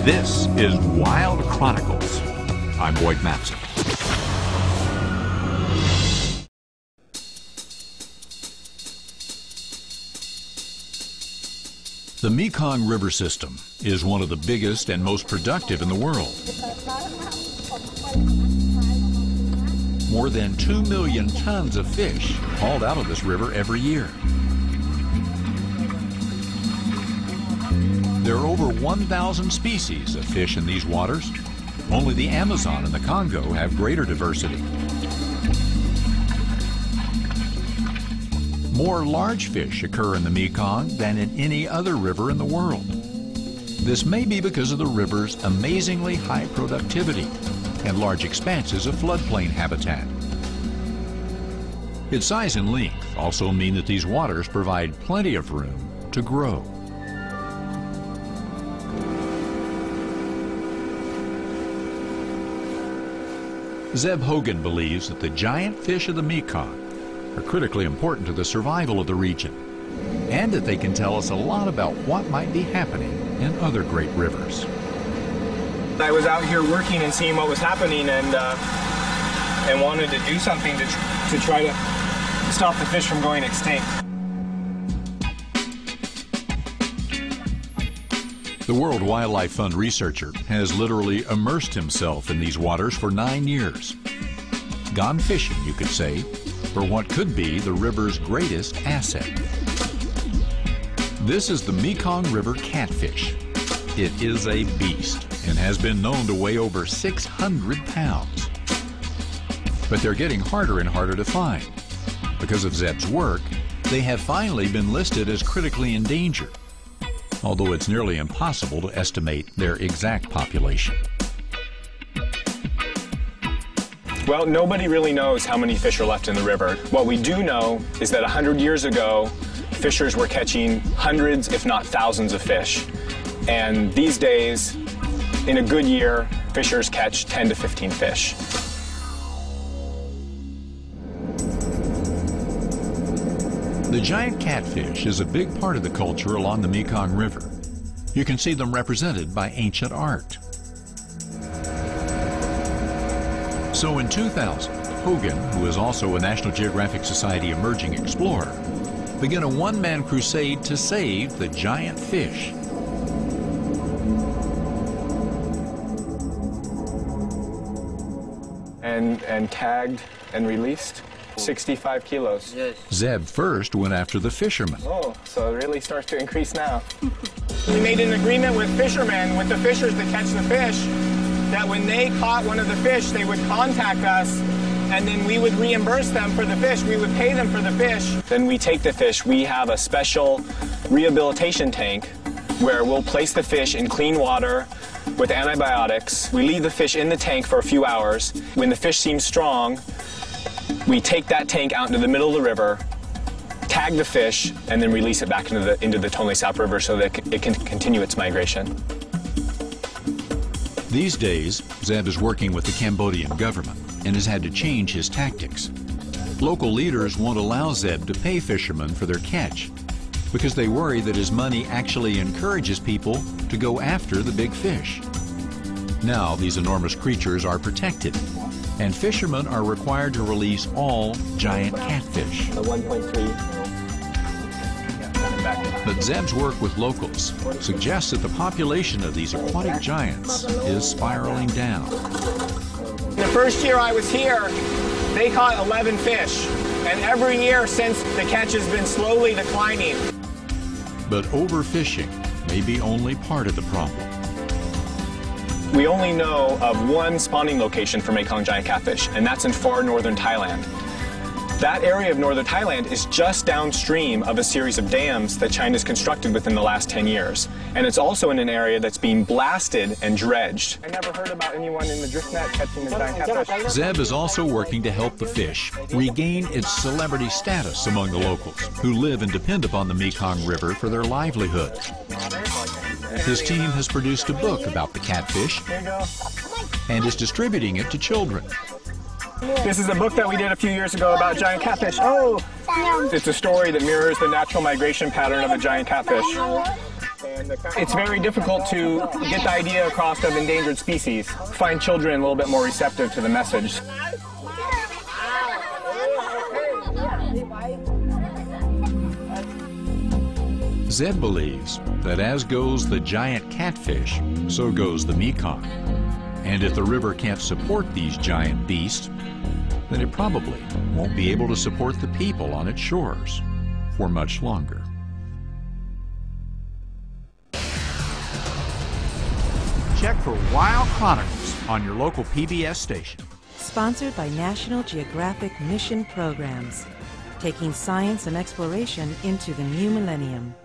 This is Wild Chronicles. I'm Boyd Matson. The Mekong River system is one of the biggest and most productive in the world. More than 2 million tons of fish hauled out of this river every year. There are over 1,000 species of fish in these waters. Only the Amazon and the Congo have greater diversity. More large fish occur in the Mekong than in any other river in the world. This may be because of the river's amazingly high productivity and large expanses of floodplain habitat. Its size and length also mean that these waters provide plenty of room to grow. Zeb Hogan believes that the giant fish of the Mekong are critically important to the survival of the region, and that they can tell us a lot about what might be happening in other great rivers. I was out here working and seeing what was happening, and wanted to do something to try to stop the fish from going extinct. The World Wildlife Fund researcher has literally immersed himself in these waters for 9 years. Gone fishing, you could say, for what could be the river's greatest asset. This is the Mekong River catfish. It is a beast and has been known to weigh over 600 pounds. But they're getting harder and harder to find. Because of Zeb's work, they have finally been listed as critically endangered, although it's nearly impossible to estimate their exact population. Well, nobody really knows how many fish are left in the river. What we do know is that 100 years ago, fishers were catching hundreds, if not thousands of fish. And these days, in a good year, fishers catch 10 to 15 fish. The giant catfish is a big part of the culture along the Mekong River. You can see them represented by ancient art. So in 2000, Hogan, who is also a National Geographic Society emerging explorer, began a one-man crusade to save the giant fish. And tagged and released 65 kilos. Yes. Zeb first went after the fishermen. Oh, so it really starts to increase now. We made an agreement with fishermen, with the fishers that catch the fish, that when they caught one of the fish, they would contact us, and then we would reimburse them for the fish. We would pay them for the fish. Then we take the fish. We have a special rehabilitation tank where we'll place the fish in clean water with antibiotics. We leave the fish in the tank for a few hours. When the fish seems strong, we take that tank out into the middle of the river, tag the fish, and then release it back into the Tonle Sap River so that it can continue its migration. These days, Zeb is working with the Cambodian government and has had to change his tactics. Local leaders won't allow Zeb to pay fishermen for their catch because they worry that his money actually encourages people to go after the big fish. Now, these enormous creatures are protected, and fishermen are required to release all giant catfish. 1.3. But Zeb's work with locals suggests that the population of these aquatic giants is spiraling down. The first year I was here, they caught 11 fish, and every year since, the catch has been slowly declining. But overfishing may be only part of the problem. We only know of one spawning location for Mekong giant catfish, and that's in far northern Thailand. That area of northern Thailand is just downstream of a series of dams that China's constructed within the last 10 years. And it's also in an area that's being blasted and dredged. I never heard about anyone in the drift net catching the giant catfish. Zeb is also working to help the fish regain its celebrity status among the locals who live and depend upon the Mekong River for their livelihood. His team has produced a book about the catfish and is distributing it to children. This is a book that we did a few years ago about giant catfish. Oh! It's a story that mirrors the natural migration pattern of a giant catfish. It's very difficult to get the idea across of endangered species. Find children a little bit more receptive to the message. Zeb believes that as goes the giant catfish, so goes the Mekong. And if the river can't support these giant beasts, then it probably won't be able to support the people on its shores for much longer. Check for Wild Chronicles on your local PBS station. Sponsored by National Geographic Mission Programs, taking science and exploration into the new millennium.